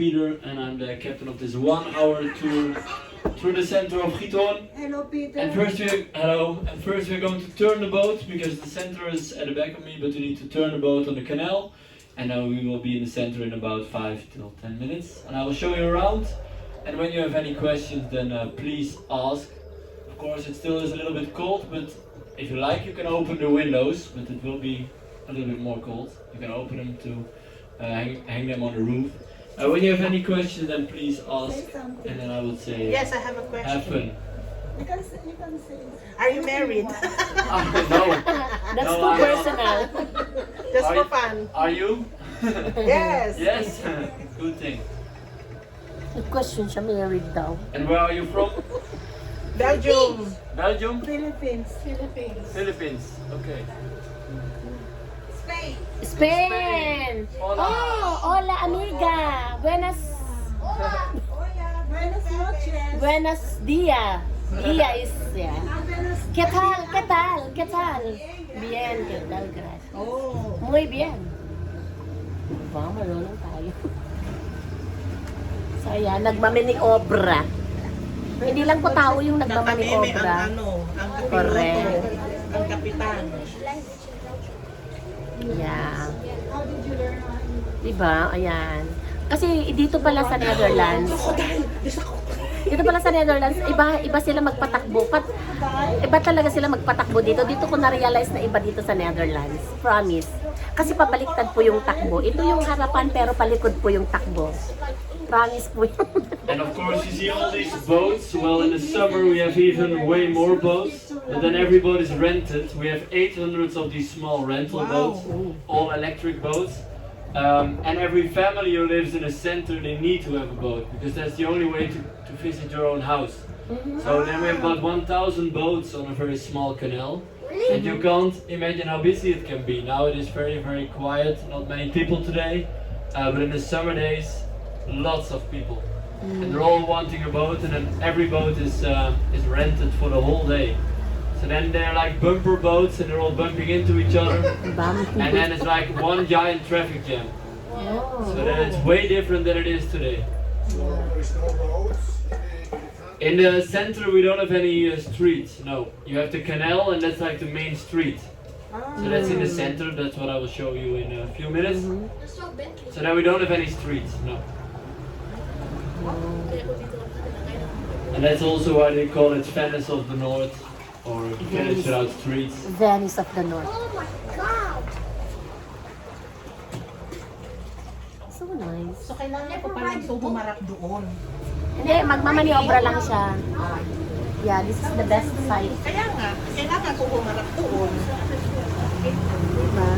Peter, and I'm the captain of this 1-hour tour through the center of Giethoorn. Hello, Peter. And first we're going to turn the boat, because the center is at the back of me, but we need to turn the boat on the canal. And now we will be in the center in about 5 till 10 minutes. And I will show you around. And when you have any questions, then please ask. Of course, it still is a little bit cold, but if you like, you can open the windows, but it will be a little bit more cold. You can open them to hang them on the roof. When you have any questions, then please ask, and then I would say, Yes, I have a question. have fun. You can say. Are you married? No. That's No, too I'm not. personal. Just Are for you- fun. Are you? Yes. Yes. Good thing. May question siya, married daw. And where are you from? Belgium. Belgium? Philippines. Philippines. Okay. Spain! Hola. Oh, hola amiga! Buenas Hola. Buenas noches. buenos días. Dia is, yeah. ¿Qué tal? ¿Qué tal? ¿Qué tal? Bien, ¿qué tal? Gracias. Oh. Muy bien. Diba, marunong tayo. So, ayan, nagmamaniobra. Hindi lang po tao yung nagmamaniobra. Ang kapiloto. Correct. Ang kapitan. Yeah. How did you learn how to Diba? Ayan. Kasi dito pala sa Netherlands, dito pala sa Netherlands, iba sila magpatakbo. Iba talaga sila magpatakbo dito. Dito ko na-realize na iba dito sa Netherlands. Promise. Kasi pabaliktad po yung takbo. Ito yung harapan pero palikod po yung takbo. Promise po yun. And of course you see all these boats. Well, in the summer we have even way more boats. But then everybody's rented. We have 800 of these small rental boats. All electric boats. And every family who lives in a center, they need to have a boat. Because that's the only way to visit your own house. So then we have about 1,000 boats on a very small canal. And you can't imagine how busy it can be. Now it is very, very quiet. Not many people today. But in the summer days, lots of people. And they're all wanting a boat, and then every boat is rented for the whole day. So then they're like bumper boats, and they're all bumping into each other. And then it's like one giant traffic jam. So then it's way different than it is today. In the center we don't have any streets, no. You have the canal, and that's like the main street. So that's in the center, that's what I will show you in a few minutes. So then we don't have any streets, no. And that's also why they call it Venice of the North, or Venice without streets. Venice of the North. So nice. So, kailangan ko palang ito humarap doon. Hindi, magmamaniobra lang siya. Yeah, this is the best site. Kaya nga, kailangan ko humarap doon. Diba?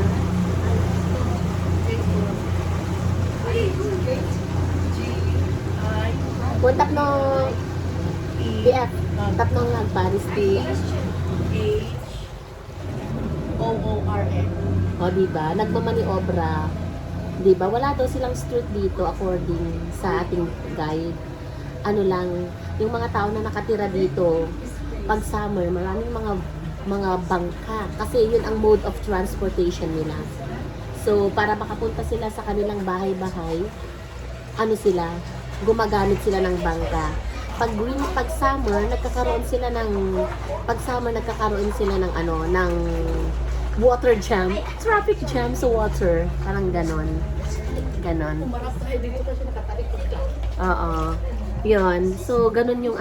Kung tapno BF, tapno nga Paris T. H-O-O-R-N. O diba, nagmamaniobra. Diba, wala daw silang street dito according sa ating guide. Ano lang, yung mga tao na nakatira dito, pag summer, maraming mga bangka. Kasi yun ang mode of transportation nila. So, para makapunta sila sa kanilang bahay-bahay, ano sila, gumagamit sila ng bangka. Pag summer, nagkakaroon sila ng water jam, traffic jam sa water, parang ganon. Oo. Yun. So, ganun yung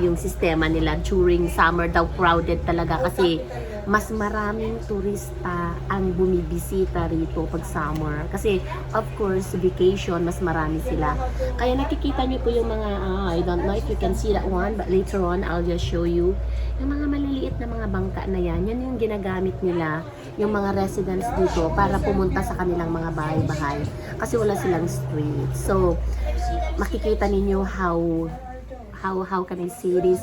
yung sistema nila during summer daw, crowded talaga kasi mas maraming turista ang bumibisita rito pag summer. Kasi, of course, vacation, mas marami sila. Kaya nakikita niyo po yung mga, I don't know if you can see that one, but later on, I'll just show you. Yung mga maliliit na mga bangka na yan yung ginagamit nila, yung mga residents dito para pumunta sa kanilang mga bahay-bahay. Kasi wala silang street. So, makikita ninyo how can I say this?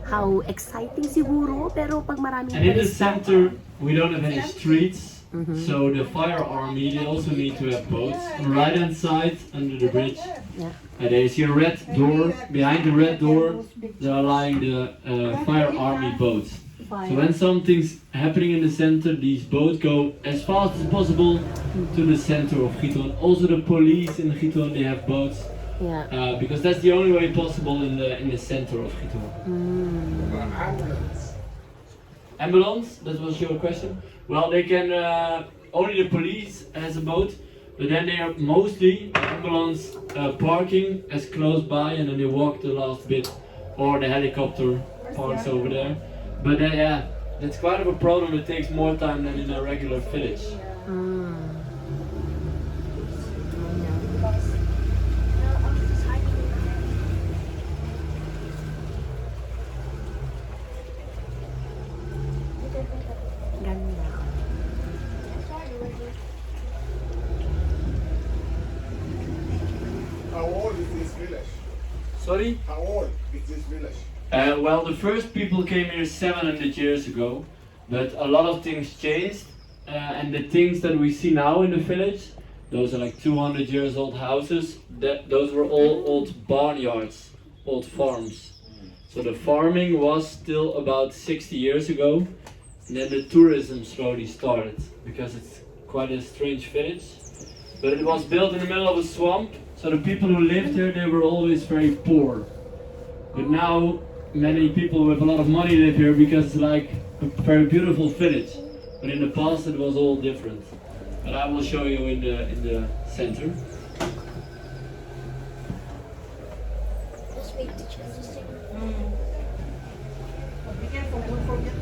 How exciting siguro, pero pag maraming And in the turista, center, we don't have any streets. So the fire army, they also need to have boats. On the right hand side, under the bridge, yeah. there is your red door. Behind the red door, there are lying the fire army boats. So when something's happening in the center, these boats go as fast as possible to the center of Giethoorn. Also the police in Giethoorn, they have boats. Yeah. Because that's the only way possible in the center of Giethoorn. Ambulance, that was your question. Well, they can, only the police has a boat, but then they are mostly ambulance parking as close by, and then they walk the last bit, or the helicopter parks over there. But yeah, that's quite of a problem. It takes more time than in a regular village. Ganda. How old is this village? Sorry? How old is this village? Well, the first people came here 700 years ago, but a lot of things changed, and the things that we see now in the village, those are like 200 years old houses, those were all old barnyards, old farms. So the farming was still about 60 years ago, and then the tourism slowly started, because it's quite a strange village. But it was built in the middle of a swamp, so the people who lived here, they were always very poor. But now many people with a lot of money live here because it's like a very beautiful village. But in the past it was all different. But I will show you in the center. Be careful, don't forget.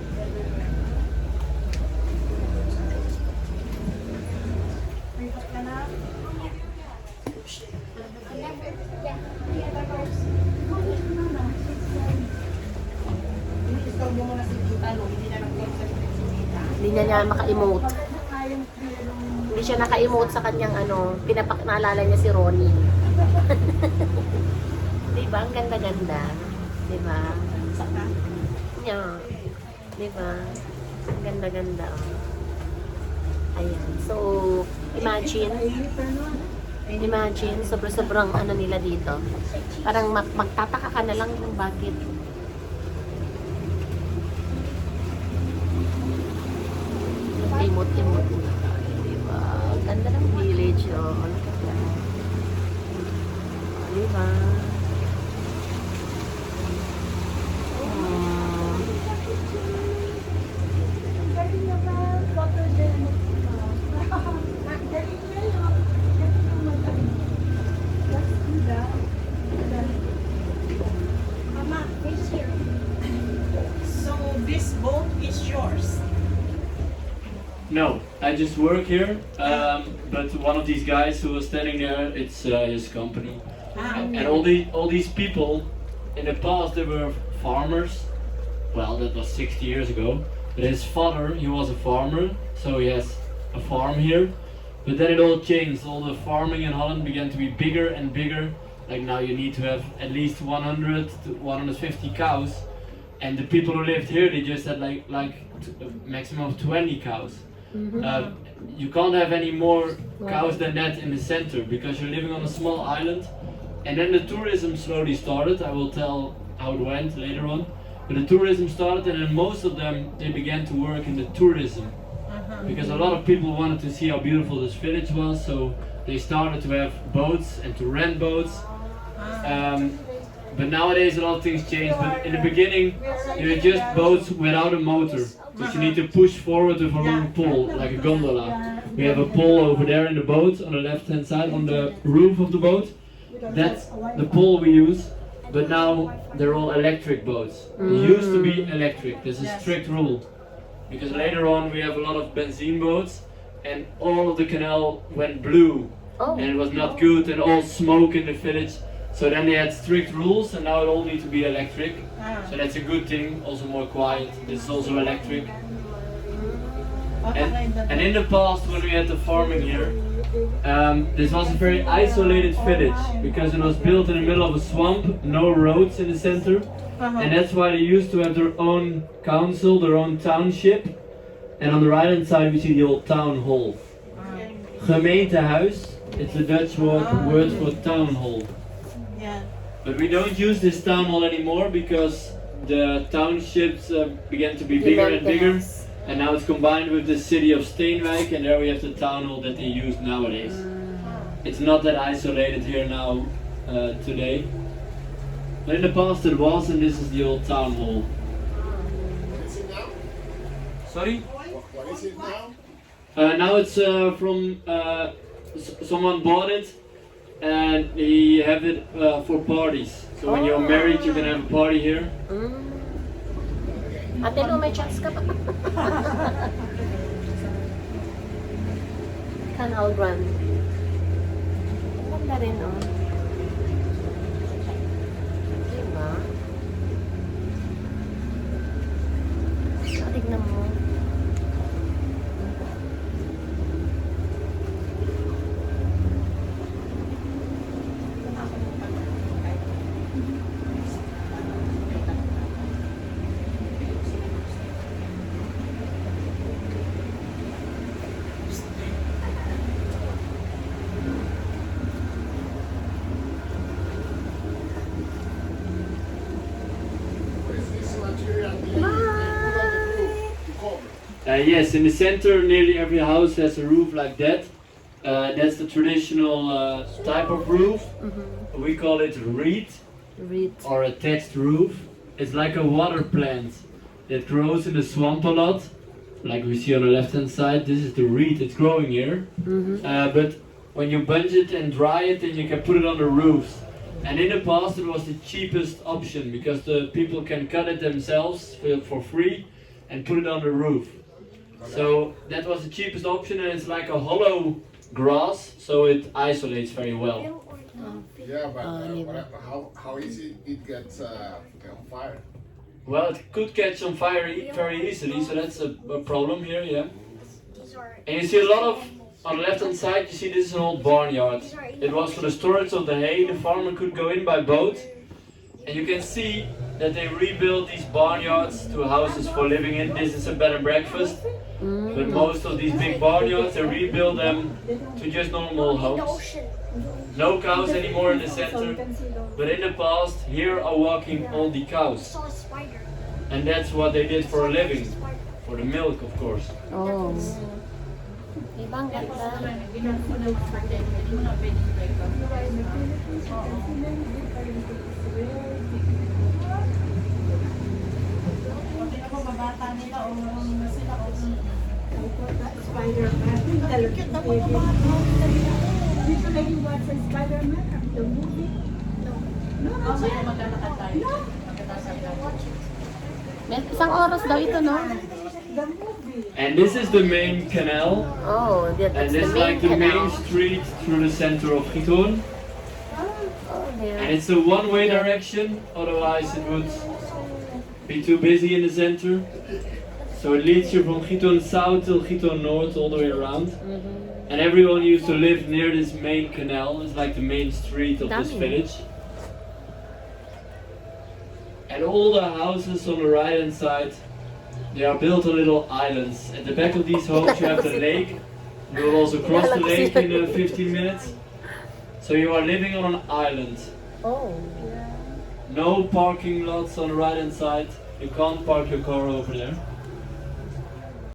Hindi niya maka-emote. Hindi siya naka-emote sa kanyang ano, naalala niya si Ronnie. Diba? Ang ganda-ganda. Diba? Yeah. Diba? Ang ganda-ganda. Oh. Ayan. So, imagine, sobrang ano nila dito. Parang magtataka ka na lang kung bakit. Imot-imot. Diba? Ganda ng village, oh. Diba? Mama, it's here. So this boat is yours. No, I just work here, but one of these guys who was standing there, it's his company. And all these people, in the past they were farmers. Well, that was 60 years ago. But his father, he was a farmer, so he has a farm here. But then it all changed. All the farming in Holland began to be bigger and bigger. Like now you need to have at least 100 to 150 cows. And the people who lived here, they just had like a maximum of 20 cows. You can't have any more cows than that in the center because you're living on a small island. And then the tourism slowly started. I will tell how it went later on. But the tourism started, and then most of them, they began to work in the tourism. Because a lot of people wanted to see how beautiful this village was, so they started to have boats and to rent boats. But nowadays a lot of things changed. But in the beginning, they were just boats without a motor. Because you need to push forward with a long pole, like a gondola. We have a pole over there in the boat, on the left hand side, on the roof of the boat. That's the pole we use. But now they're all electric boats. They used to be electric. There's a strict rule. Because later on we have a lot of benzene boats, and all of the canal went blue. And it was not good, and all smoke in the village. So then they had strict rules, and now it all needs to be electric. So that's a good thing, also more quiet. This is also electric. And in the past, when we had the farming here, this was a very isolated village because it was built in the middle of a swamp, no roads in the center. And that's why they used to have their own council, their own township. And on the right hand side we see the old town hall. Gemeentehuis, it's a Dutch word for town hall. But we don't use this town hall anymore because the townships began to be bigger and bigger, and now it's combined with the city of Steenwijk, and there we have the town hall that they use nowadays. It's not that isolated here now today, but in the past it was, and this is the old town hall. What is it now? Sorry? What is it now? Now it's from someone bought it, and they have it for parties. So when you're married, you can have a party here. Ate Lu, may chance ka pa? Canal Grand. Ganda rin, oh. Diba? Tignan mo. Is this material you put on the roof to cover? Yes, in the center, nearly every house has a roof like that. That's the traditional type of roof. We call it reed Read. or a thatched roof. It's like a water plant that grows in the swamp a lot, like we see on the left hand side. This is the reed, it's growing here. But when you bunch it and dry it, then you can put it on the roofs. And in the past it was the cheapest option because the people can cut it themselves for free and put it on the roof. So that was the cheapest option, and it's like a hollow grass, so it isolates very well. Yeah, but how easy it gets on fire? Well, it could catch on fire very easily, so that's a problem here, yeah. And you see a lot of, on the left hand side, you see this is an old barnyard. It was for the storage of the hay. The farmer could go in by boat, and you can see that they rebuilt these barnyards to houses for living in. This is a bed and breakfast, but most of these big barnyards, they rebuild them to just normal homes. No cows anymore in the center, but in the past, here are walking all the cows. And that's what they did for a living, for the milk, of course. Oh. Ibang ganda. Spider-Man. Did you like watch Spider-Man, the movie? No, May isang oras daw ito, no? the movie. And this is the main canal, Oh, and that's this the is like the main canal. street through the center of Giethoorn. Oh, there. And it's a one-way direction, otherwise it would be too busy in the center. So it leads you from Giethoorn South till Giethoorn North, all the way around. And everyone used to live near this main canal. It's like the main street of this Dami. village. And all the houses on the right hand side, they are built on little islands. At the back of these homes you have the lake. You will also cross the lake in 15 minutes. So you are living on an island. Oh. No parking lots on the right hand side. You can't park your car over there.